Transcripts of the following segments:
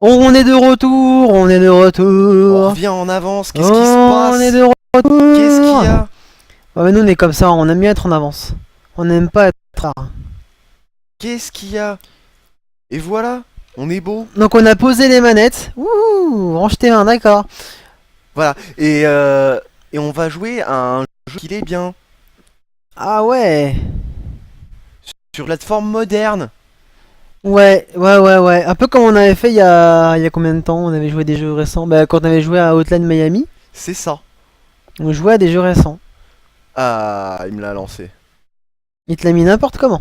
On est de retour, on est de On retour. revient en avance, qu'est-ce qui se passe? On est de Qu'est-ce retour. qu'il y a? Ouais, mais nous on est comme ça, on aime bien être en avance. On n'aime pas être rare. Qu'est-ce qu'il y a? Et voilà, on est beau. Donc on a posé les manettes. Ouh, range tes mains, d'accord. Voilà, et on va jouer à un jeu qui est bien, Ah ouais. sur plateforme moderne. Ouais. Un peu comme on avait fait il y a combien de temps? On avait joué à des jeux récents. Bah quand on avait joué à Hotline Miami, C'est ça. on jouait à des jeux récents. Ah, il me l'a lancé. Il te l'a mis n'importe comment.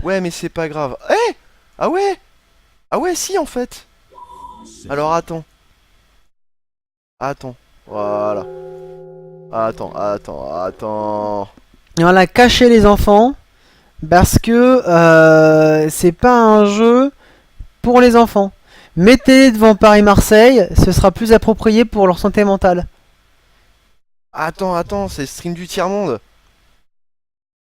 Ouais, mais c'est pas grave. Eh! Ah ouais! Ah ouais, si, en fait. Alors, attends. Attends. Voilà. Attends. Et on l'a caché les enfants parce que c'est pas un jeu pour les enfants. Mettez-les devant Paris-Marseille, ce sera plus approprié pour leur santé mentale. Attends, c'est stream du tiers-monde.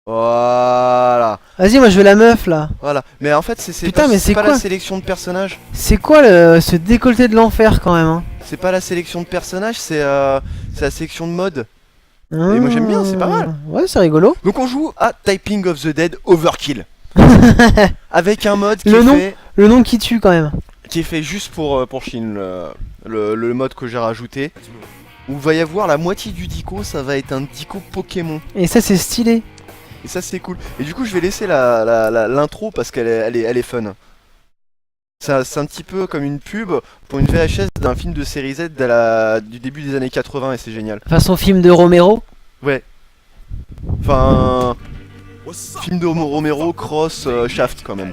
Voilà. Vas-y, moi je veux la meuf là. Voilà. Mais en fait, c'est Putain, pas, mais c'est c'est pas quoi? la sélection de personnages. C'est quoi ce décolleté de l'enfer quand même, hein? C'est pas la sélection de personnages, c'est la sélection de mode. Et moi, j'aime bien, c'est pas mal. Ouais, c'est rigolo. Donc on joue à Typing of the Dead Overkill. Avec un mode Le nom Le nom qui tue quand même. qui est fait juste pour Shin, le mode que j'ai rajouté. Où il va y avoir la moitié du dico, ça va être un dico Pokémon. Et ça c'est stylé. Et ça c'est cool. Et du coup je vais laisser l'intro parce elle est fun. C'est un petit peu comme une pub pour une VHS d'un film de série Z du début des années 80 et c'est génial. Façon film de Romero. Ouais. Enfin... Film de Romero cross Shaft quand même.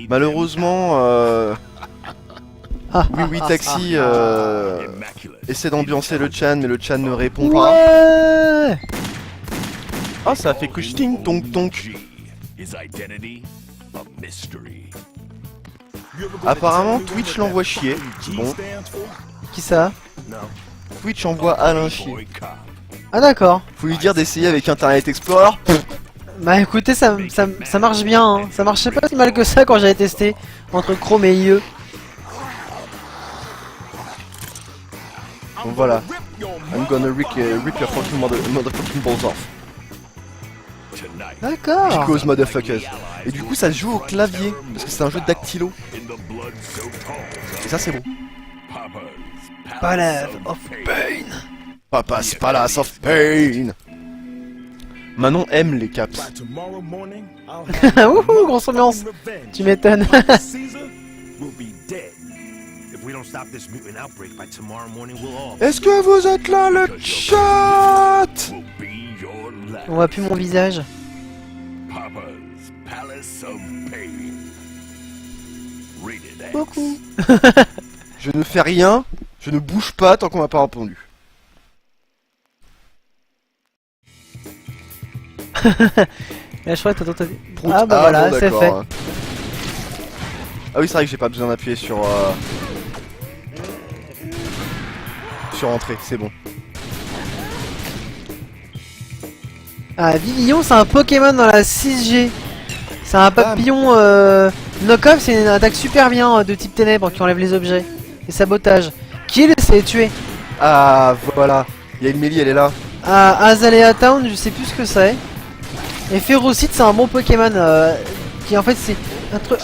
Malheureusement, oui Taxi essaie d'ambiancer le Chan mais le Chan ne répond pas. Ouais. Ah ça a fait que ting tonk tonk. Apparemment Twitch l'envoie chier. Bon, Qui ça? Twitch envoie Alain chier. Ah d'accord. Faut lui dire d'essayer avec Internet Explorer. Bah écoutez, ça marche bien, hein. Ça marchait pas si mal que ça quand j'avais testé entre Chrome et IE. Donc voilà. I'm gonna rip your fucking motherfucking balls off. D'accord. Because motherfuckers. Et du coup ça se joue au clavier, parce que c'est un jeu de dactylo. Et ça c'est bon. Palace of Pain. Papa's Palace of Pain. Manon aime les caps. Wouhou, grosse ambiance. Tu m'étonnes. Est-ce que vous êtes là le chat? On voit plus mon visage. Beaucoup. Je ne fais rien, je ne bouge pas tant qu'on m'a pas répondu. Là, je crois que t'as... Prout. Ah bah voilà, bon, c'est d'accord, fait. hein. Ah oui c'est vrai que j'ai pas besoin d'appuyer sur entrée, c'est bon. Ah, Vivillon, c'est un Pokémon dans la 6G. C'est un papillon knock-off, c'est une attaque super bien de type ténèbres qui enlève les objets. Et sabotage. Kill, c'est tuer. Ah voilà, il y a une Mélie, elle est là. À Azalea Town, je sais plus ce que c'est. Et Ferocite, c'est un bon Pokémon qui en fait c'est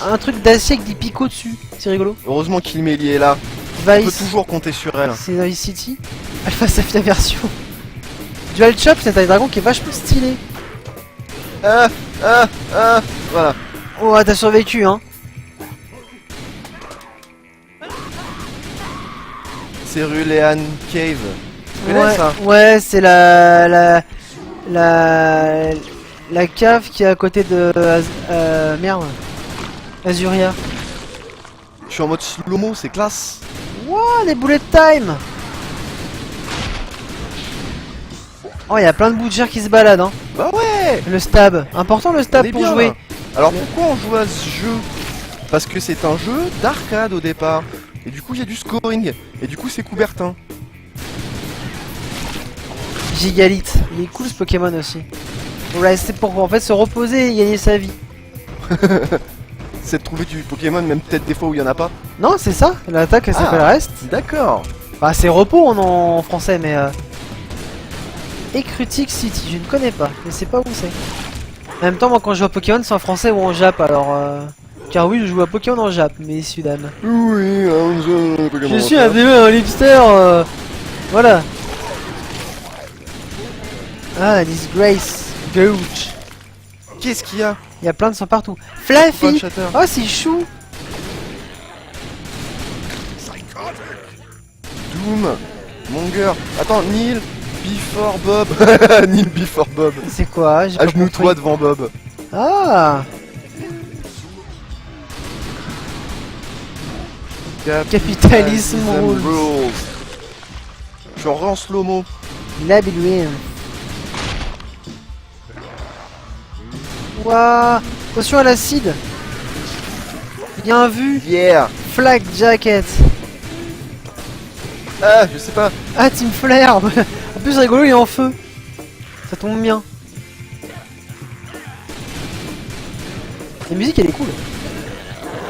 un truc d'acier avec des picots dessus. C'est rigolo. Heureusement qu'Ilmélie est là. On peut Vice, toujours compter sur elle. c'est Vice City. Alpha Safia version. Dual Chop, c'est un dragon qui est vachement stylé. Voilà. Oh, t'as survécu, hein. C'est Rulean Cave. Tu connais ça? Ouais, c'est la cave qui est à côté de merde, Azuria. Je suis en mode slow-mo, c'est classe. Wouah, des bullet time. Oh, il y a plein de butchers qui se baladent, hein. Bah ouais. Le stab, important le On stab est pour bien, jouer. là. Alors pourquoi on joue à ce jeu? Parce que c'est un jeu d'arcade au départ. Et du coup il y a du scoring. Et du coup c'est Coubertin. Gigalith, il est cool ce Pokémon aussi. Voilà, c'est pour en fait se reposer et gagner sa vie. c'est de trouver du Pokémon, même peut-être des fois où il y en a pas. Non, c'est ça, l'attaque elle s'appelle Rest. D'accord. Bah, c'est repos en français, mais. Ecrutic City, je ne connais pas, je sais pas où c'est. En même temps, moi quand je joue à Pokémon, c'est en français ou en Jap, alors. Car oui, je joue à Pokémon en Jap, messieurs dames. Oui, Je suis un hipster, voilà. Ah, Disgrace, Gouch. Qu'est-ce qu'il y a? Il y a plein de sang partout. Fluffy. Shatter. Oh, c'est chou. Doom, Monger. Attends, Neil Before Bob. Neil Before Bob. C'est quoi? J'ai pas Agenouille-toi compris. devant Bob. Ah, Capitalism rules. Je suis en slow-mo. Labyrinth. Ouah, potion à l'acide. Bien vu. Yeah. Flag jacket. Ah, je sais pas. Ah, Team Flare. En plus, rigolo, il est en feu. Ça tombe bien. La musique, elle est cool.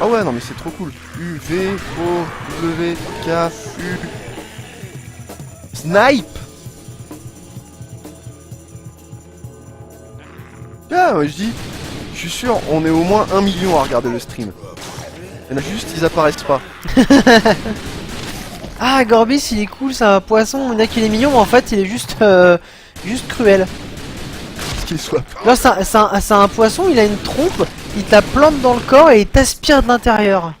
Ah ouais, non mais c'est trop cool. U, V, O, W, K, U. Snipe. Ah, ouais, je dis, je suis sûr, on est au moins 1 million à regarder le stream. Il y en a juste, ils apparaissent pas. Ah, Gorbis, il est cool, c'est un poisson. On dirait qu'il est mignon, mais en fait, il est juste cruel. Ce qu'il soit. Là, c'est un poisson, il a une trompe, il t'a plante dans le corps et il t'aspire de l'intérieur.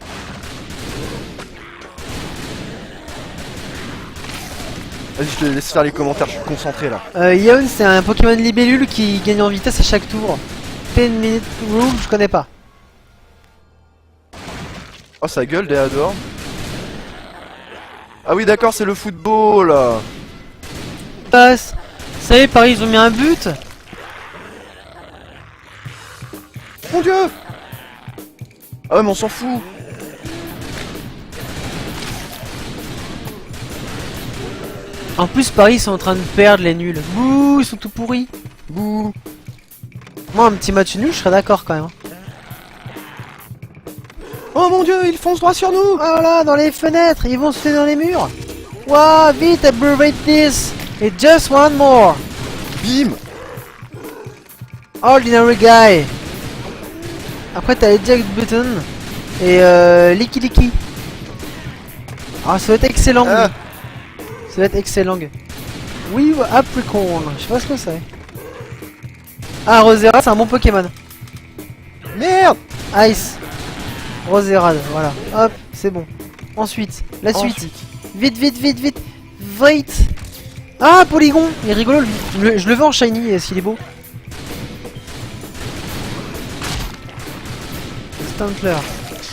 Vas-y, je te laisse faire les commentaires, je suis concentré là. Yawn, c'est un Pokémon libellule qui gagne en vitesse à chaque tour. 10 minute rule, je connais pas. Oh, sa gueule, Deador. Ah oui, d'accord, c'est le football. Passe. Ça y est, Paris, ils ont mis un but. Mon dieu. Ah ouais, mais on s'en fout. En plus, Paris, ils sont en train de perdre les nuls. Bouh, ils sont tout pourris. Bouh. Moi, un petit match nul, je serais d'accord quand même. Oh mon dieu, ils foncent droit sur nous. Oh là, dans les fenêtres, ils vont se faire dans les murs. Waouh, vite, abrevate this. Et just one more. Bim. Ordinary guy. Après, t'as eject button. Et licky licky. Ah, ça va être excellent. Ah. Ça va être excellent. Oui, Apricorn. Je sais pas ce que c'est. Ah, Rosera, c'est un bon Pokémon. Merde. Ice. Roserade, voilà. Hop, c'est bon. Ensuite, la suite. Vite, vite, vite, vite. Vite. Ah, Polygon. Il est rigolo, lui. Je le veux en shiny, est-ce qu'il est beau? Stantler.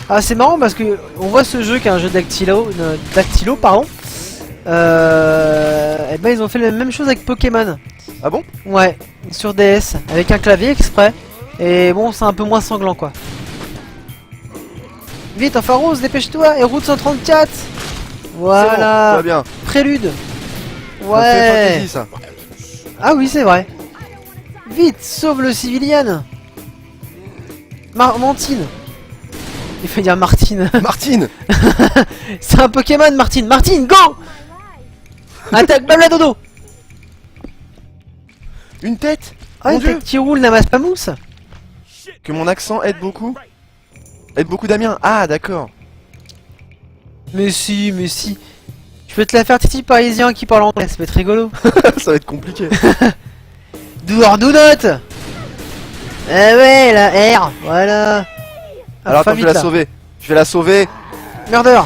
Ah, c'est marrant parce que on voit ce jeu qui est un jeu dactylo, pardon. Et ben ils ont fait la même chose avec Pokémon. Ah bon? Ouais, sur DS, avec un clavier exprès. Et bon, c'est un peu moins sanglant quoi. Vite, enfin rose, dépêche-toi. Et route 134. Voilà. Bon, ça va bien. Prélude. Ça fait Ouais. fantasy, ça. Ah oui, c'est vrai. Vite, sauve le civilian. Mantine. Il faut dire Martine. Martine. C'est un Pokémon, Martine. Martine, go. Attaque, blabla dodo. Une tête. Ah, Mon une dieu. tête qui roule, n'amasse pas mousse. Que mon accent aide beaucoup. Aide beaucoup Damien. Ah d'accord. Mais si, mais si. Je peux te la faire titi parisien qui parle anglais, ça peut être rigolo. Ça va être compliqué. Do or do not. Eh ouais, la R, voilà. Alors attends, je vais la sauver. Je vais la sauver. Murder.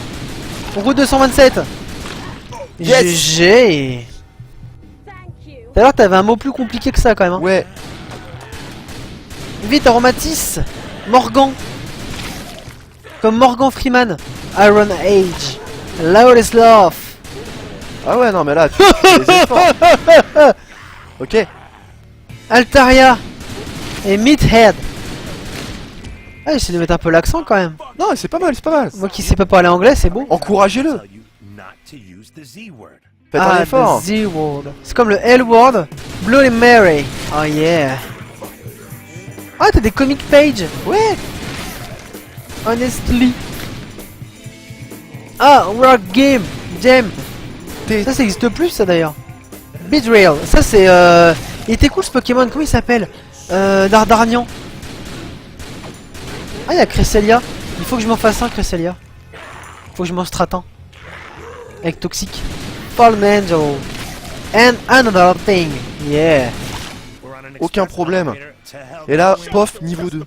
Route 227. Yes. GG. Tout à l'heure, t'avais un mot plus compliqué que ça quand même. Hein. Ouais. Vite, Aromatis. Morgan. Comme Morgan Freeman. Iron Age. Loudest Love. Ah ouais non mais là tu fais des efforts. Ok. Altaria. Et Meathead. Ah, j'essaie de mettre un peu l'accent quand même. Non c'est pas mal, c'est pas mal. Moi qui sais pas parler anglais, c'est beau. Encouragez-le. Faites un effort. The Z-word. C'est comme le L-word. Bloody Mary. Oh yeah. Ah, t'as des comic pages. Ouais. Honestly. Ah, Rock Game. Jam. Ça, ça existe plus, ça d'ailleurs. Betrayal. Ça, c'est. Il était cool ce Pokémon. Comment il s'appelle Dardarnian. Ah, il y a Cresselia. Il faut que je m'en fasse un, Cresselia. Faut que je m'en strate un. Avec Toxic. Fallen Angel. And another thing. Yeah. Aucun problème. Et là, pof, niveau 2.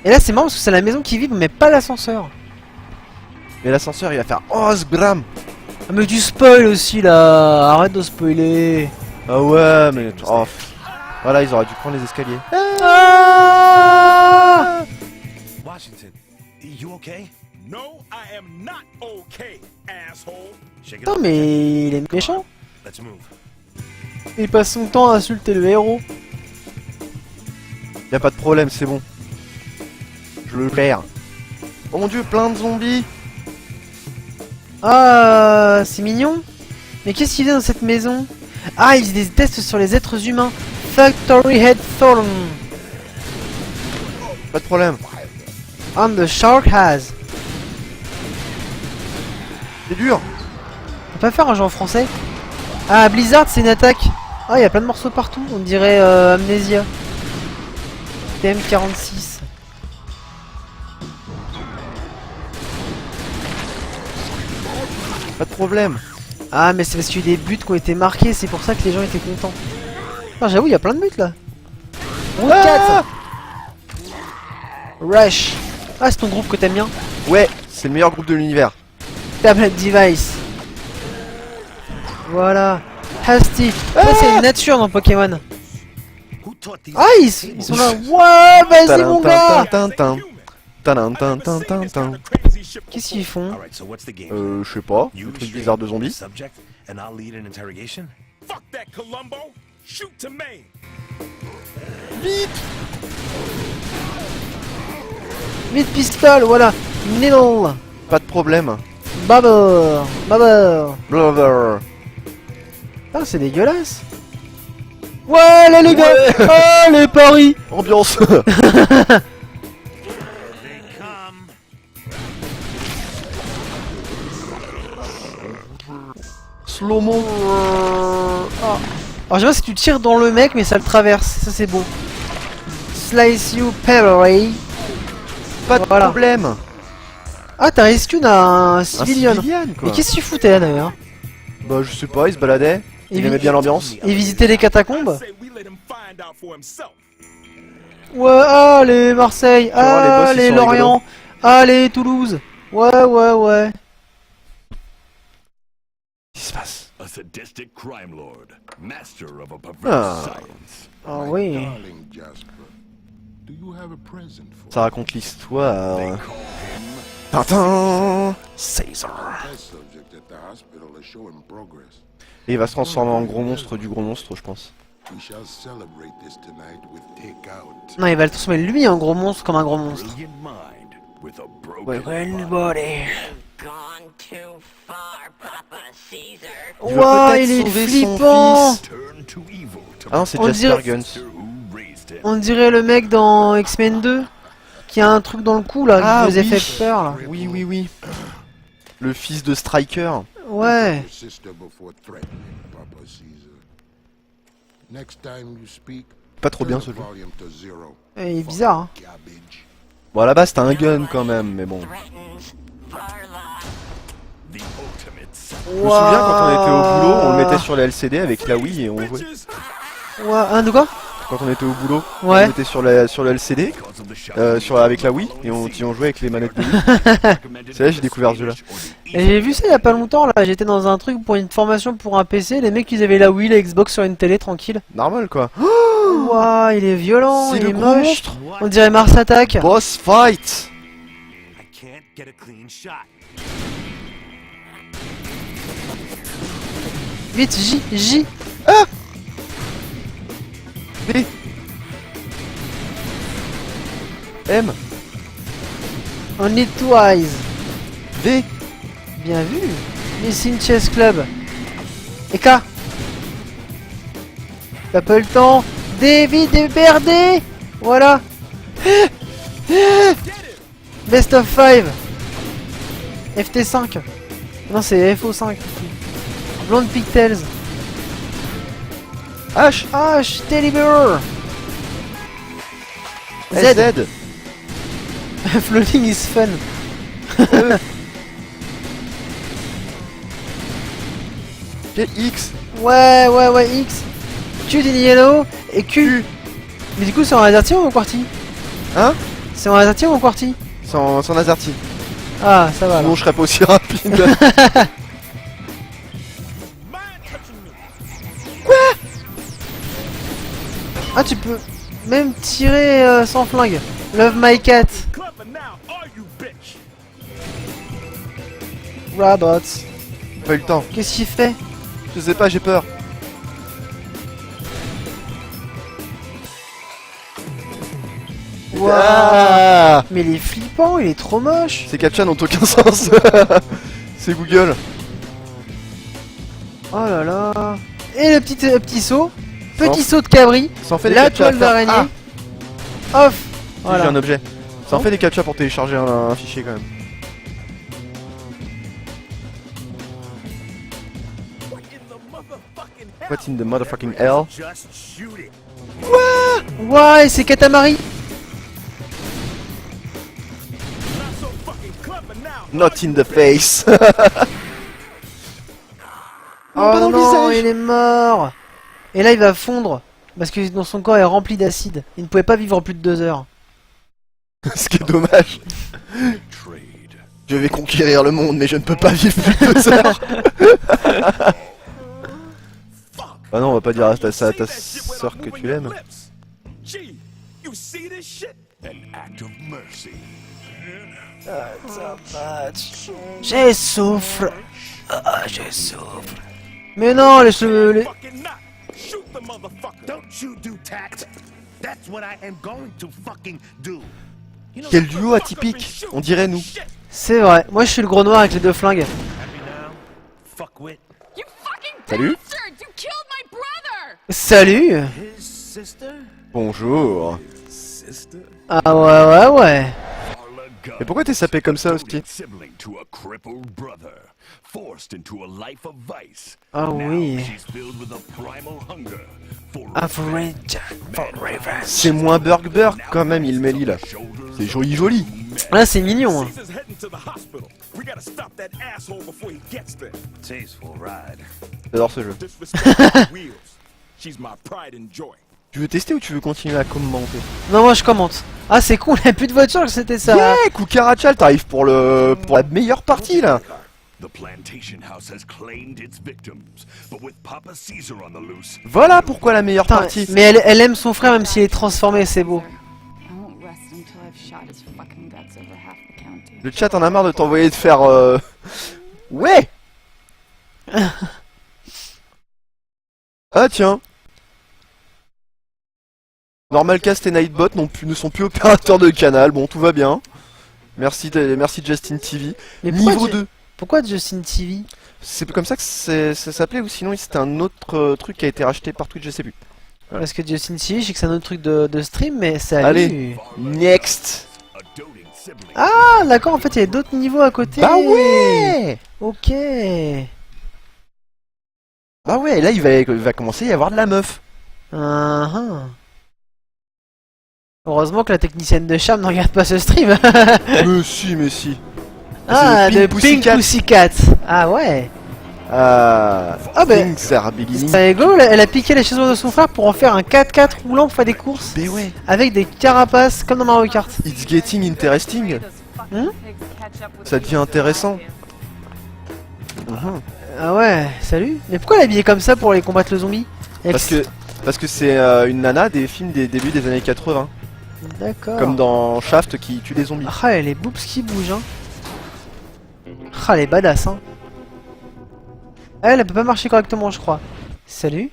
Et là, c'est marrant parce que c'est la maison qui vibre, mais pas l'ascenseur. Mais l'ascenseur, il va faire oh, ce gramme. Ah, mais tu spoil aussi là. Arrête de spoiler. Ah ouais, mais... Oh. Voilà, ils auraient dû prendre les escaliers. Ah Washington, you okay? No, I am not okay, asshole. Shake it Putain, off. mais il est méchant. Let's move. Il passe son temps à insulter le héros. Y a pas de problème, c'est bon. Je le gère. Oh mon dieu, plein de zombies. Ah, c'est mignon. Mais qu'est-ce qu'il fait dans cette maison? Ah, il faisait des tests sur les êtres humains. Factory Head Thorn. Pas de problème. And the shark has. C'est dur. On peut pas faire un jeu en français? Ah, Blizzard, c'est une attaque. Ah, il y a plein de morceaux partout. On dirait Amnesia. TM46. Pas de problème. Ah, mais c'est parce qu'il y a eu des buts qui ont été marqués. C'est pour ça que les gens étaient contents. Ah, j'avoue, il y a plein de buts là. Route 4. Rush. Ah, c'est ton groupe que t'aimes bien. Ouais, c'est le meilleur groupe de l'univers. Tablet Device. Voilà. Hasty. Ça, c'est une nature dans Pokémon. Who taught these? Ah, ils sont là. Ouais, vas-y, mon gars. Qu'est-ce qu'ils font? All right, so what's the game? Je sais pas. You Le truc restrain bizarre de the zombies. subject, and I'll lead an interrogation. Fuck that, Columbo. Shoot to Maine. Vite, pistole, voilà. Needle. Pas de problème. Bubble. Bubble. Blubber. Ah, c'est dégueulasse. Ouais, là, les gars. Oh, les paris. Ambiance. They come. Slow-mo. Alors, je sais pas si tu tires dans le mec, mais ça le traverse. Ça, c'est beau. Slice you, Perry. Pas de Voilà. problème. Ah, t'as rescue d'un Un civilian. civilian, quoi. Mais qu'est-ce qu'il foutait là d'ailleurs? Bah, je sais pas, il se baladait. Il aimait bien l'ambiance. Et visiter les catacombes? Say we let him find out for himself. Ouais, allez Marseille, vois, les boss, ils allez sont Lorient, allez Toulouse. Ouais, ouais, ouais. Qu'est-ce qui se passe? A sadistic crime lord, master of a Ah. perverse science. Ah oui. Darling Jasper, do you have a present for Ça raconte l'histoire. They call him Tintin. Caesar. the test subject at the hospital is showing progress. Et il va se transformer en gros monstre du gros monstre, je pense. We shall celebrate this tonight with takeout. Non, il va le transformer lui en gros monstre comme un gros monstre. brilliant mind with a broken Ouais, body. Gone too far, Papa Caesar. Il va Ouah, peut-être il est sauver son flippant. fils. Turn to evil to Ah non, c'est On Jasper dirait- Guns. who raised him. On dirait le mec dans X-Men 2 qui a un truc dans le cou là, Ah, qui faisait oui. fait peur là. Oui, oui, oui. Le fils de Striker. Ouais. Your sister before threatening, Papa Caesar. Next time you speak, Pas trop bien turn ce the jeu. volume to zero. Et il est bizarre, hein. Garbage. Bon, à la base, c'était un gun quand même, mais bon. Threatens Varla. The ultimate Je me souviens quand on était au boulot, on le mettait sur la LCD avec la Wii et on jouait. Bitches. Ouais, un de quoi? Quand on était au boulot, on Ouais. le mettait sur la LCD, because of the shot. avec la Wii, et on jouait avec les manettes de Wii. C'est là que j'ai découvert ce jeu-là. Et j'ai vu ça il y a pas longtemps là, j'étais dans un truc pour une formation pour un PC, les mecs ils avaient la Wii, la Xbox sur une télé tranquille. Normal quoi. Ouah, il est violent, C'est il le est gros moche. monstre. On dirait Mars Attack. Boss fight. I can't get a clean shot. Vite, J. B. M. On need two eyes. V. Bien vu. Missing Chess Club. Et K. T'as pas le temps. David et BRD. Voilà. Best of 5. FT5. Non, c'est FO5. Blonde Pigtails. H H, Deliver. Z. Z Floating is fun. X Ouais, X. Q in yellow et Q. Mais du coup, c'est en AZERTY ou en QWERTY? Hein? C'est en AZERTY ou en QWERTY? Sans AZERTY. Ah, ça va. Sinon alors. je serais pas aussi rapide. Mind touching me. Ah, tu peux même tirer sans flingue. Love my cat. Clever now, are you, bitch? Robots. Pas eu le temps. Qu'est-ce qu'il fait? Je sais pas, j'ai peur. Waouh. Ah, Mais il est flippant, il est trop moche. ces captcha n'ont aucun sens. C'est Google. Oh là là. Et le petit saut. Petit Sans- saut de cabri. Ça en fait des La captcha à toile faire. d'araignée. Ah, Off. si, Voilà. j'ai un objet. Ça en fait des captcha pour télécharger un fichier quand même. What in the motherfucking hell? What in the motherfucking hell? Just shoot it. Ouais, c'est Katamari. Not so fucking clever now. Not in the face. Oh pas dans le non, visage. il est mort. Et là, il va fondre. Parce que son corps est rempli d'acide. Il ne pouvait pas vivre plus de 2 heures. Ce qui est dommage. Trade. Je vais conquérir le monde, mais je ne peux pas vivre plus de 2 heures. Ah non, on va pas dire à ta See that shit sœur without que moving tu your l'aimes. lips. Gee, you see this shit? An act of mercy. J'ai souffre. Ah, j'ai souffre. Mais non, les cheveux... les- Fucking not. Shoot the motherfucker. Don't you do tact? That's what I am going to fucking do. You know, Quel duo atypique, on dirait nous. Shit. C'est vrai. Moi, je suis le gros noir avec les 2 flingues. happy now? Fuckwit. You fucking Salut. bastard! You killed my brother! Salut. His sister? Bonjour. Sister? Ah ouais. Carla Gunn. Mais pourquoi t'es sapé comme ça aussi? Devoted sibling to a crippled brother. Forced into a life of vice. Ah Now oui. she's filled with a primal hunger for Average for revenge. C'est moins Burg quand même, il met là. C'est joli. Là, c'est mignon. Hein. Caesar's heading to the hospital. We gotta stop that asshole before he gets there. Tasteful ride. J'adore ce jeu. Disrespect Wheels. She's my pride and joy. Tu veux tester ou tu veux continuer à commenter? Non, moi, je commente. Ah, c'est con, il n'y a plus de voiture, que c'était ça. Yeah, Kukarachal, t'arrives pour la meilleure partie là. The plantation house has claimed its victims, but with Papa Caesar on the loose, Voilà pourquoi la meilleure Putain, partie. mais elle aime son frère même s'il est transformé, c'est beau. I won't rest until I've shot his fucking guts over half the county. Le chat en a marre de t'envoyer de faire Ouais. Ah tiens. Normalcast et Nightbot ne sont plus opérateurs de canal, bon tout va bien. Merci Justin TV. Mais Niveau 2. Pourquoi Justin TV? C'est comme ça que ça s'appelait ou sinon c'était un autre truc qui a été racheté par Twitch, je sais plus. Parce que Justin TV, je sais que c'est un autre truc de stream, mais ça a Allez. Next. a doting sibling. Ah, d'accord, en fait, il y a d'autres niveaux à côté. Bah ouais. Ok. Bah ouais, là il va commencer à y avoir de la meuf. Ah. Heureusement que la technicienne de charme ne regarde pas ce stream. mais si. Ah, c'est de Pink Pussycat. Ah ouais. Ah ben, Things are beginning. c'est rigolo, elle a piqué les chaussures de son frère pour en faire un 4x4 roulant pour faire des courses. Mais ouais. Avec des carapaces, comme dans Mario Kart. It's getting interesting. Ça devient intéressant. Ah ouais, salut. Mais pourquoi elle est habillée comme ça pour aller combattre le zombie? Parce que c'est une nana des films des débuts des années 80. D'accord. Comme dans Shaft qui tue des zombies. Ah, elle a les boobs qui bougent, hein. Ah, elle est badass, hein. Elle peut pas marcher correctement, je crois. Salut.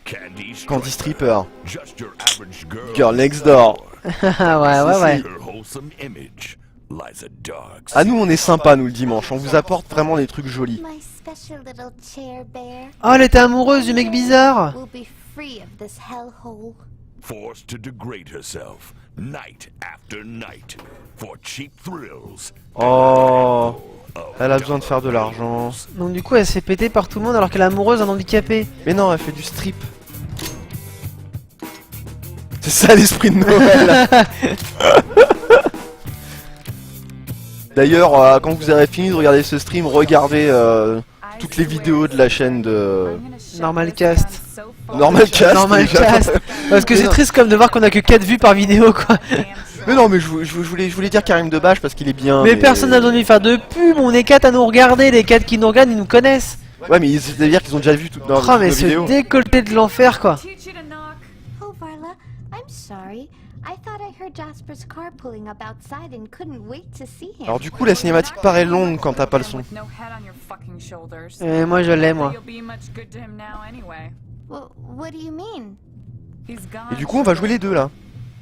Candy Stripper. Just your average Girl next door. Ah ouais. Her wholesome image lies a dark Ah nous on est sympa nous le dimanche, on vous apporte vraiment des trucs jolis. My special little chair bear Oh, elle était amoureuse du mec bizarre. will be free of this hellhole. forced to degrade herself night after night, for cheap thrills. Oh, elle a besoin de faire de l'argent. Donc du coup elle s'est pétée par tout le monde alors qu'elle est amoureuse d'un handicapé. Mais non, elle fait du strip. C'est ça l'esprit de Noël. D'ailleurs, quand vous aurez fini de regarder ce stream, regardez toutes les vidéos de la chaîne de Normalcast. Normalcast. Normalcast. Parce que Mais c'est non. triste comme de voir qu'on a que 4 vues par vidéo quoi. Mais non, mais je voulais dire Karim Debache parce qu'il est bien. Mais personne n'a besoin de lui faire de pub, on est 4 à nous regarder, les 4 qui nous regardent ils nous connaissent. Ouais, mais c'est-à-dire qu'ils ont déjà vu toutes nos Oh mais vidéos. ce décolleté de l'enfer quoi. Oh, Varla, I'm sorry. I thought I heard Jasper's car pulling up outside and couldn't wait to see him. Alors du coup, la cinématique paraît longue quand t'as pas le son. Et moi je l'ai moi. What do you mean? Et du coup, on va jouer les deux là.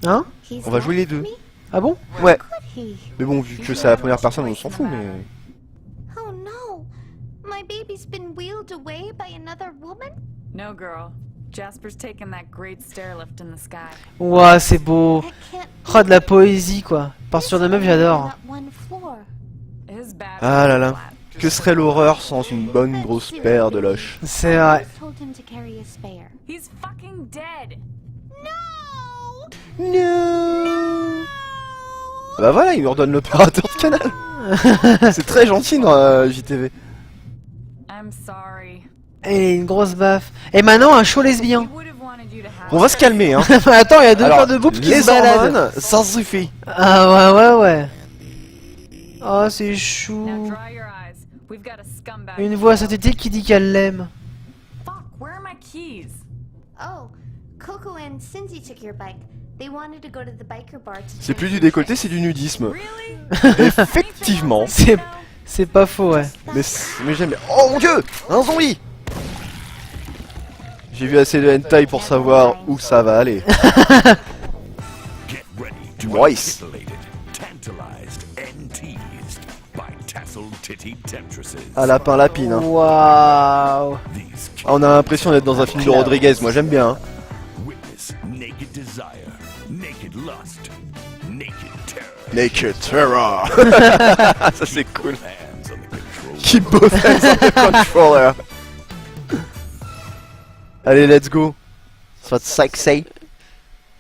Hein? He's On va jouer les left deux. me? Ah bon? Ouais. Could he? Mais bon, vu que c'est la première personne, on s'en fout, mais... Oh no! My baby's been wheeled away by another woman? No, girl. Jasper's taken that great stairlift in the sky. Ouah c'est beau. That can't Oh de la poésie quoi. Par sur de meuf j'adore. That one floor. His bad Ah là là. flat. Que serait l'horreur sans une bonne grosse paire de loches? C'est vrai. I told him to carry a spare. He's fucking dead. No! Non. Bah voilà, il lui ordonne l'opérateur de canal. C'est très gentil dans JTV. I'm sorry. Et une grosse baffe. Et maintenant un show lesbien. He would have wanted you to have On va se calmer, hein. Attends, il y a deux Alors, paires de boobs qui les se baladent. hormones, ça suffit. Ah ouais. Oh c'est Now chou. dry your eyes. We've got a scumbag. Une voix synthétique qui dit qu'elle l'aime. Fuck, where are my keys? Oh, Coco and Cindy took your bike. They wanted to go to the biker bar to C'est plus du décolleté, c'est du nudisme. Really? Effectivement. C'est pas faux ouais. Mais j'aime bien. Oh mon dieu, un zombie. J'ai vu assez de hentai pour savoir où ça va aller. Get ready to Nice. be titillated, tantalized, and teased by tasseled titty temptresses. À lapin lapine. Hein. Waouh. These Ah, on a l'impression d'être dans un film de Rodriguez, moi j'aime bien. Hein. witness naked desire, naked lust, naked terror. Naked Terror. Ça c'est cool. Hands on the control. Keep both hands on the controller. Allez, let's go. Ça va être sexy.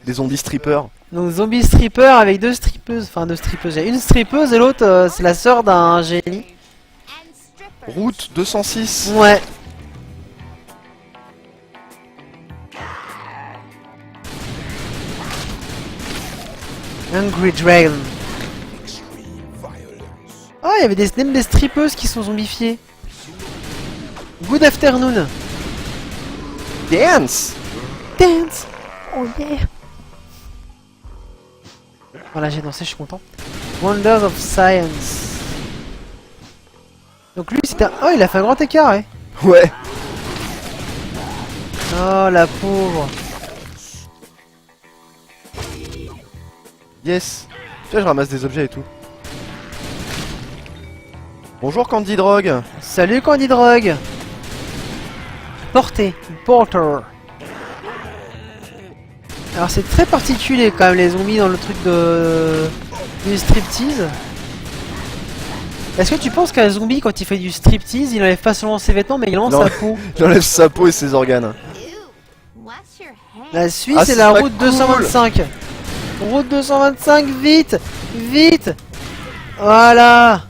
Des zombies strippers. Donc zombie stripper avec deux strippeuses. Enfin deux strippeuses. Il y a une strippeuse et l'autre c'est la sœur d'un génie. And strippers. Route 206. Ouais. Hungry Dragon. Ah, il y avait même des strippeuses qui sont zombifiées. Good afternoon. Dance. Dance. Oh yeah. Voilà, j'ai dansé, je suis content. Wonders of Science. Donc lui, c'était... Oh, il a fait un grand écart, ouais. Ouais. Oh, la pauvre. Yes. Tu vois, je ramasse des objets et tout. Bonjour Candy Drogue. Salut Candy Drogue. Porter. Porter. Alors c'est très particulier quand même les zombies dans le truc de... du striptease. Est-ce que tu penses qu'un zombie quand il fait du striptease, il enlève pas seulement ses vêtements mais il enlève Non. sa peau? J'enlève sa peau et ses organes. Ew. Wash your hands. La Suisse Ah, c'est c'est la pas route cool. 225. Route 225, vite. Vite. Voilà.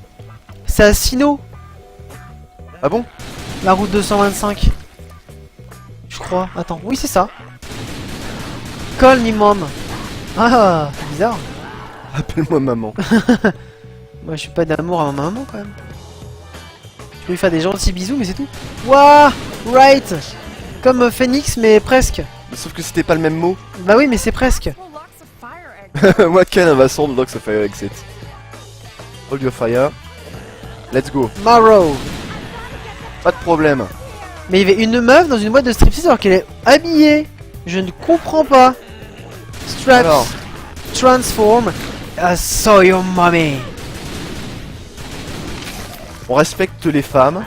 C'est à Sino, Ah bon? la route 225. Je crois. Attends, oui c'est ça. Call me mom. Ah, c'est bizarre. Appelle-moi maman. Moi je suis pas d'amour à ma maman quand même. Je peux lui faire des gentils bisous mais c'est tout. Waouh, right. Comme Phoenix mais presque. Sauf que c'était pas le même mot. Bah oui mais c'est presque. Multiple locks of fire eggs. What kind of assault locks a fire exit? Hold your fire. Let's go. Marrow. Pas de problème. Mais il y avait une meuf dans une boîte de striptease alors qu'elle est habillée. Je ne comprends pas. Straps. Alors. Transform. I saw your mommy. On respecte les femmes.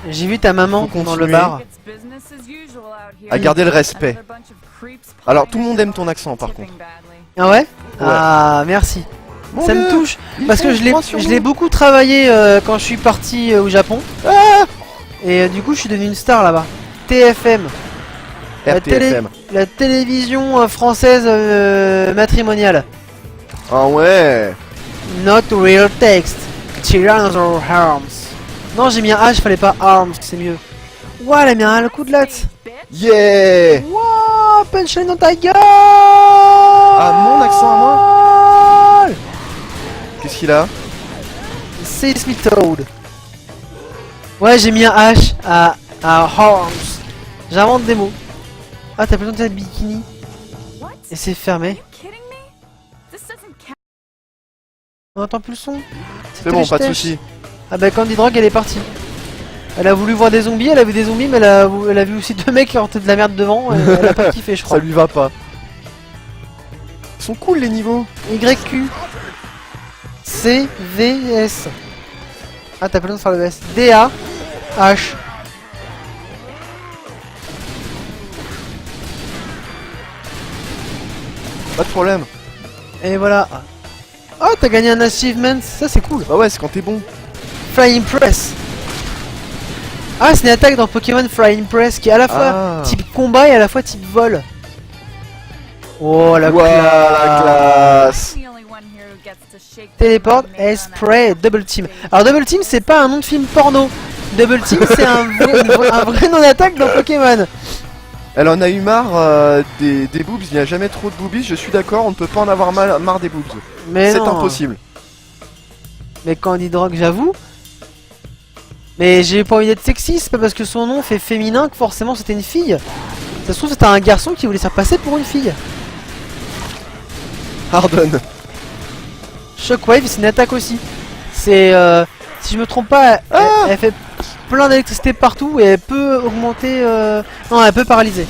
J'ai vu ta maman Faut dans le continuer. bar. It's business as usual out here. À garder le respect. Another bunch of creeps Alors, playing tout le monde their aime ton accent, par tipping contre. badly. Ah ouais. Ah merci. Mon Ça me Dieu, touche ils parce que font je l'ai froid sur nous. beaucoup travaillé quand je suis parti au Japon. Ah Et du coup je suis devenu une star là-bas. TFM. RTFM. La télévision française matrimoniale. Ah ouais. Not real text. Tyrannosaurus arms. Non j'ai mis un H, fallait pas arms, c'est mieux. Ouah elle a mis un coup de latte. Yeah. Wouah, punchline dans ta gueule. Ah, mon accent à moi. Qu'est-ce qu'il a? Sesame Toad. Ouais, j'ai mis un H à Horns. J'invente des mots. Ah, t'as besoin de cette bikini. Et c'est fermé. On entend plus le son. C'est bon, pas de soucis. Ah bah Candy Drog elle est partie. Elle a voulu voir des zombies, elle a vu des zombies, mais elle a vu aussi deux mecs qui sortaient de la merde devant. Et elle a pas kiffé, je crois. Ça lui va pas. Ils sont cool les niveaux. YQ CVS. Ah t'as pas besoin de faire le S. DA H. Pas de problème. Et voilà. Oh t'as gagné un achievement, ça c'est cool. Bah ouais, c'est quand t'es bon. Flying Press. Ah c'est une attaque dans Pokémon Flying Press qui est à la fois Ah. type combat et à la fois type vol. Oh la Ouah, classe. la classe. Téléport et spray double team. Alors double team c'est pas un nom de film porno. Double team c'est un vrai nom d'attaque dans Pokémon. Elle en a eu marre des boobs, il n'y a jamais trop de boobies, je suis d'accord, on ne peut pas en avoir marre des boobs. Mais C'est non. impossible. Mais Candy Drog j'avoue. Mais j'ai pas envie d'être sexy, c'est pas parce que son nom fait féminin que forcément c'était une fille. Ça se trouve c'était un garçon qui voulait se faire passer pour une fille. Pardon. Shockwave c'est une attaque aussi. C'est si je me trompe pas, elle fait plein d'électricité partout et elle peut augmenter non elle peut paralyser.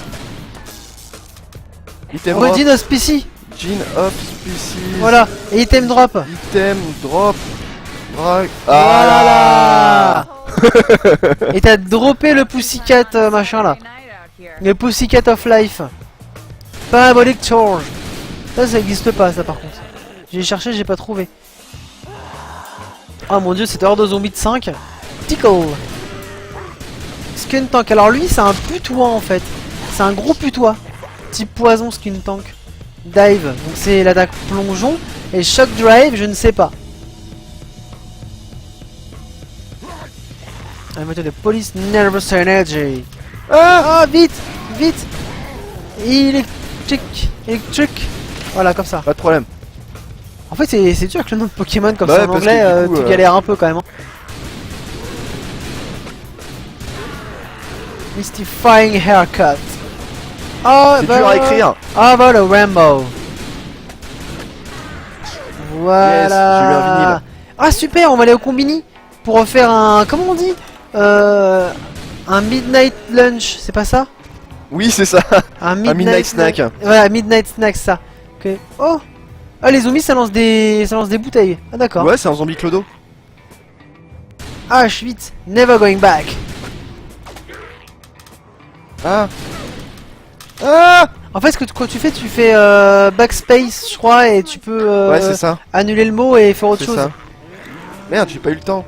Item drop. Rodin Auspici. Gene of Species. Voilà. Et item drop. Item drop. Drag. Voilà. Et t'as droppé le Pussycat machin là. Le Pussycat of Life. Parabolic Charge. Ça existe pas ça par contre. J'ai cherché, j'ai pas trouvé. Oh mon dieu, c'était hors de zombie de 5. Tickle. Skuntank. Alors lui, c'est un putois en fait. C'est un gros putois. Type poison Skuntank. Dive. Donc c'est l'attaque plongeon. Et Shock Drive, je ne sais pas. Un moteur de Police Nervous Energy. Ah, vite, vite. Électrique. Voilà, comme ça. Pas de problème. En fait, c'est dur avec le nom de Pokémon comme Bah ça ouais, en parce anglais, que du coup, tu galères un peu quand même. Hein. Mystifying Haircut. Oh, C'est dur à écrire. Ah, bah le Rambo. Voilà. Yes, j'ai eu un vinyle. Ah, super, on va aller au Combini pour refaire un. Comment on dit un Midnight Lunch, c'est pas ça? Oui, c'est ça. Un Midnight Snack. Voilà, Midnight Snack, ça. Ok. Oh. Ah, les zombies ça lance des bouteilles. Ah d'accord. Ouais, c'est un zombie clodo. H vite, never going back. Ah. Ah. En fait, quand tu fais backspace, je crois, et tu peux Ouais, c'est ça. annuler le mot et faire autre C'est chose. ça. Merde, j'ai pas eu le temps.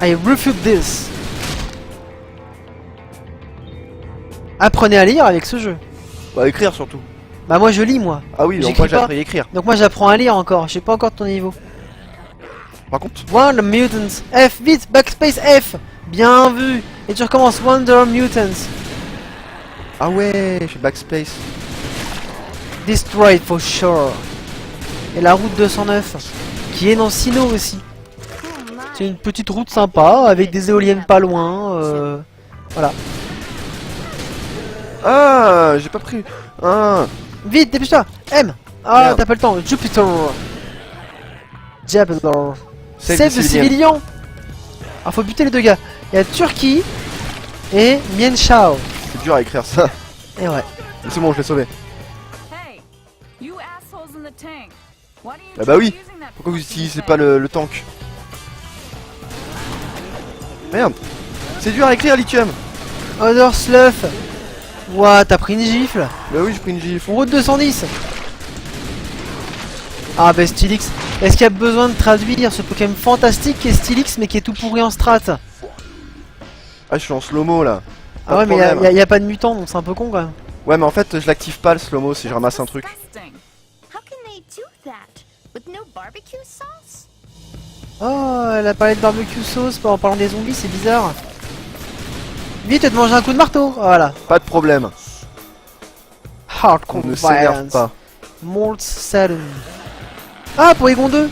I refute this. Apprenez à lire avec ce jeu. Bah, écrire surtout. Bah moi je lis moi. Ah oui, donc J'écris moi j'ai pas. appris à écrire. Donc moi j'apprends à lire encore. Je sais pas encore ton niveau. Par contre. Wonder Mutants. F vite, backspace F. Bien vu. Et tu recommences Wonder Mutants. Ah ouais, j'ai backspace. Destroyed for sure. Et la route 209 qui est dans Sinnoh aussi. C'est une petite route sympa avec des éoliennes pas loin. Voilà. Ah, j'ai pas pris. Ah. Vite, dépêche-toi. M. Ah, Merde. t'as pas le temps. Jupiter. Jupiter. Save Save the the civilian. civilian. Ah, faut buter les deux gars. Il y a Turquie et Mien Chao. C'est dur à écrire ça. Et ouais. C'est bon, je l'ai sauvé. Hey, you assholes in the tank. Why do you Ah bah oui. keep using that Pourquoi vous fucking utilisez thing? pas le tank? Merde. C'est dur à écrire, Lithium. Other Slough. Ouah, t'as pris une gifle. Bah oui, j'ai pris une gifle. Route 210. Ah bah Stylix. Est-ce qu'il y a besoin de traduire ce Pokémon fantastique qui est Stylix mais qui est tout pourri en strat? Ah, je suis en slow-mo là. Ah ouais, mais y a pas de mutant donc c'est un peu con quand même. Ouais, mais en fait, je l'active pas le slow-mo si je ramasse un truc. How can they do that? With no barbecue sauce? Oh, elle a parlé de barbecue sauce en parlant des zombies, c'est bizarre. Vite, te manger un coup de marteau. Voilà. Pas de problème. Hardcore On ne s'énerve violence. pas. Molt Saloon. Ah, Porygon 2.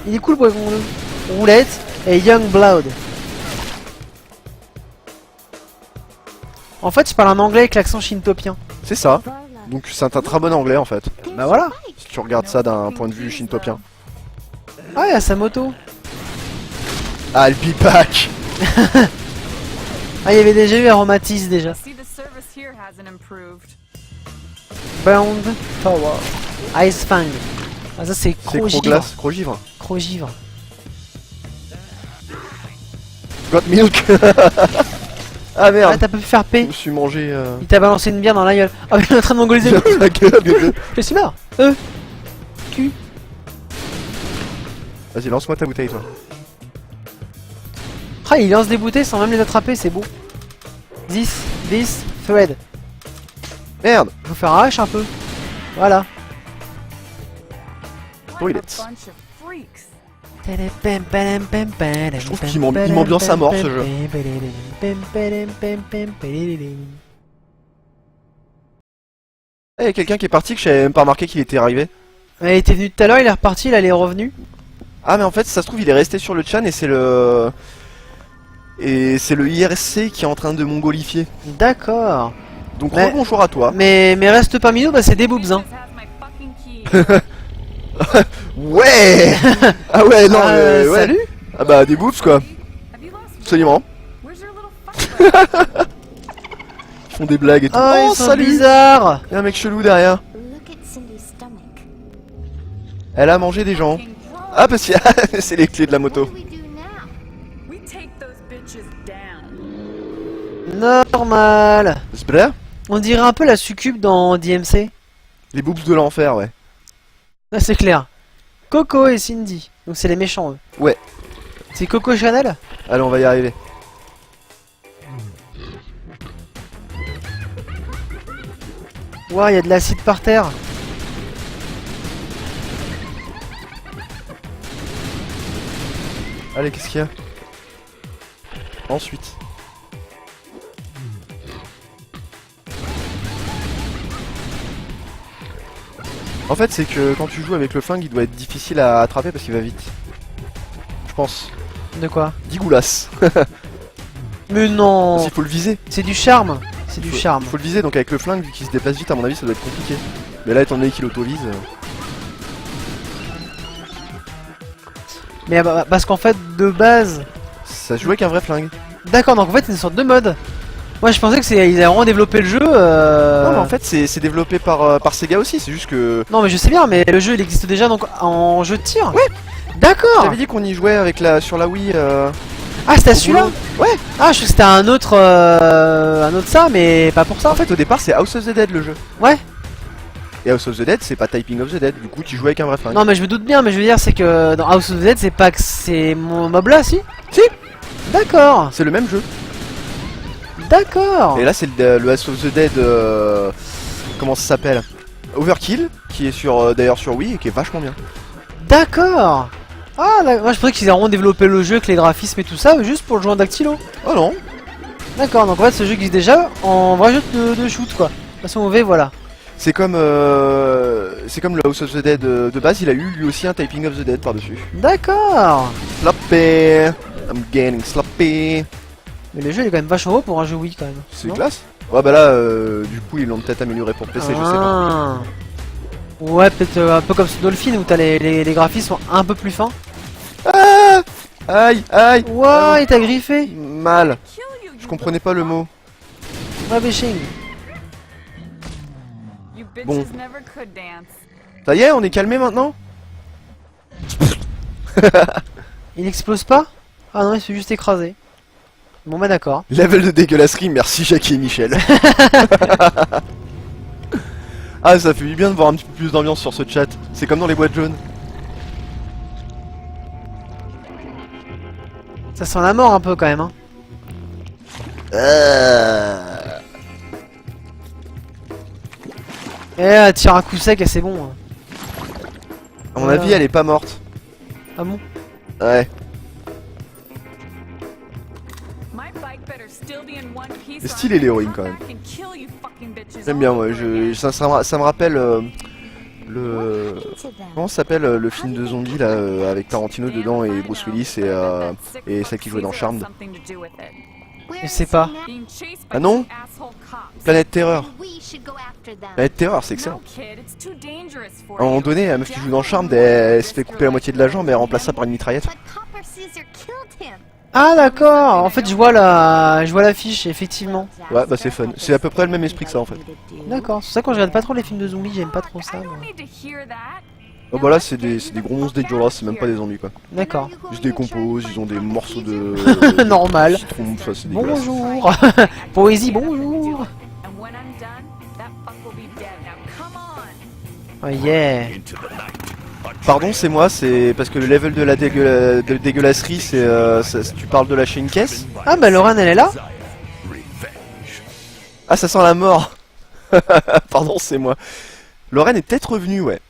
Il est cool Porygon 2. Roulette et Young Blood. En fait, je parle un anglais avec l'accent shintopien. C'est ça. Donc c'est un très bon anglais en fait. Bah voilà. Si tu regardes ça d'un point de vue shintopien. Ah, il y a sa moto. Ah, le bipack. Ah, il y avait déjà eu Aromatisse déjà. Bound Tower. Ice Fang. Ah, ça c'est C'est Crogivre. Croglace, Crogivre. Crogivre. Got milk. Ah Ah, merde. t'as pas pu faire Je P. me suis mangé. Il t'a balancé une bière dans la gueule. Ah, mais il est en train de mongoliser. la gueule des deux. Je suis mort. Q. Vas-y, lance-moi ta bouteille toi. Ah, il lance des bouteilles sans même les attraper, c'est beau. This thread. Merde. Faut faire un H un peu. Voilà. Toilets. Je trouve qu'il m'ambiance à mort, ce jeu. Il y a quelqu'un qui est parti que j'avais même pas remarqué qu'il était arrivé. Il était venu tout à l'heure, il est reparti, là il est revenu. Ah mais en fait ça se trouve il est resté sur le chan et c'est le... Et c'est le IRC qui est en train de mongolifier. D'accord. Donc Mais- bonjour à toi. Mais reste parmi nous, bah c'est des boobs hein. Ouais. Ah ouais non ouais. Salut. Ah bah des boobs quoi. Absolument. Ils font des blagues et tout. Oh, ils sont bizarres. Y'a un mec chelou derrière. Look at Cindy's stomach. Elle a mangé des gens. Ah parce que c'est les clés de la moto. What do we do now? Normal. C'est vrai. On dirait un peu la succube dans DMC. Les boobs de l'enfer ouais. Là c'est clair. Coco et Cindy. Donc c'est les méchants eux. Ouais. C'est Coco Chanel. Allez on va y arriver. Ouah, il y a de l'acide par terre. Allez qu'est-ce qu'il y a? Ensuite. En fait c'est que quand tu joues avec le flingue il doit être difficile à attraper parce qu'il va vite. Je pense. De quoi? Digoulas. Mais non. Il faut le viser. C'est du charme. C'est du charme. Faut le viser donc avec le flingue vu qu'il se déplace vite à mon avis ça doit être compliqué. Mais là étant donné qu'il auto-vise... Mais parce qu'en fait de base. Ça se joue avec un vrai flingue. D'accord, donc en fait c'est une sorte de mode. Moi je pensais que ils avaient vraiment développé le jeu. Non mais en fait c'est développé par Sega aussi, c'est juste que... Non mais je sais bien, mais le jeu il existe déjà donc en jeu de tir. Ouais. D'accord. J'avais dit qu'on y jouait avec sur la Wii. Ah c'était celui-là. Ouais. Ah je sais que c'était un autre ça, mais pas pour ça. En fait au départ c'est House of the Dead le jeu. Ouais. Et House of the Dead c'est pas Typing of the Dead, du coup tu joues avec un vrai flingue. Non mais je me doute bien, mais je veux dire c'est que dans House of the Dead c'est pas que c'est mon mob là, si. Si. D'accord. C'est le même jeu. D'accord. Et là c'est le House of the Dead... comment ça s'appelle? Overkill, qui est sur d'ailleurs sur Wii et qui est vachement bien. D'accord. Ah moi je pensais qu'ils auront développé le jeu avec les graphismes et tout ça juste pour le jouer en dactylo. Oh non. D'accord, donc en fait ce jeu existe déjà en vrai jeu de shoot quoi. De toute façon on V voilà. C'est comme le House of the Dead de base, il a eu lui aussi un Typing of the Dead par dessus. D'accord. Sloppy. I'm getting sloppy. Mais le jeu il est quand même vachement beau pour un jeu Wii quand même. C'est non classe. Ouais bah là du coup ils l'ont peut-être amélioré pour PC, je sais pas. Ah. Ouais, peut-être un peu comme ce Dolphin où t'as les graphismes sont un peu plus fins. Ah aïe aïe. Ouah, il t'a griffé. Mal. Je comprenais pas le mot. Ravishing. Bon. Ça y est, on est calmé maintenant. Il explose pas? Ah non, il se fait juste écraser. Bon bah d'accord. Level de dégueulasserie, merci Jackie et Michel. Ah, ça fait du bien de voir un petit peu plus d'ambiance sur ce chat. C'est comme dans les boîtes jaunes. Ça sent la mort un peu quand même. Hein. Tire un coup sec et c'est bon. Hein. À mon avis, elle est pas morte. Ah bon? Ouais. Le style est l'héroïne quand même. J'aime bien, ouais. Ça me rappelle le. Comment ça s'appelle le film de zombies là avec Tarantino dedans et Bruce Willis et celle qui jouait dans Charmed. Je sais pas. Ah non? Planète Terreur. Planète Terreur, c'est excellent. À un moment donné, la meuf qui joue dans Charmed, elle se fait couper la moitié de la jambe et elle remplace ça par une mitraillette. Ah d'accord. En fait, je vois l'affiche, effectivement. Ouais, bah c'est fun. C'est à peu près le même esprit que ça en fait. D'accord. C'est ça quand je regarde pas trop les films de zombies, j'aime pas trop ça. Moi. Oh bah là, c'est des gros monstres dégueulasses, c'est même pas des zombies quoi. D'accord. Ils se décomposent, ils ont des morceaux de. Normal. Citron, ça, c'est dégueulasse. Bonjour. Poésie, bonjour. Oh yeah. Pardon, c'est moi, c'est parce que le level de la dégueulasserie, c'est. Tu parles de lâcher une caisse? Ah bah Lorraine elle est là. Ah, ça sent la mort. Pardon, c'est moi. Lorraine est peut-être revenue, ouais.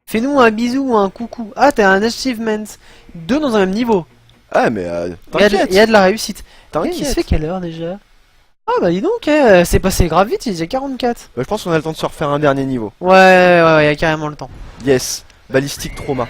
Fais-nous un bisou ou un coucou. Ah t'as un achievement. 2 dans un même niveau. Ah, mais Il y a t'inquiète. de la réussite. Il se T'inquiète. fait quelle heure déjà? Ah bah dis donc, c'est passé grave vite, il est déjà 44. Bah, je pense qu'on a le temps de se refaire un dernier niveau. Ouais, il y a carrément le temps. Yes. Balistique trauma.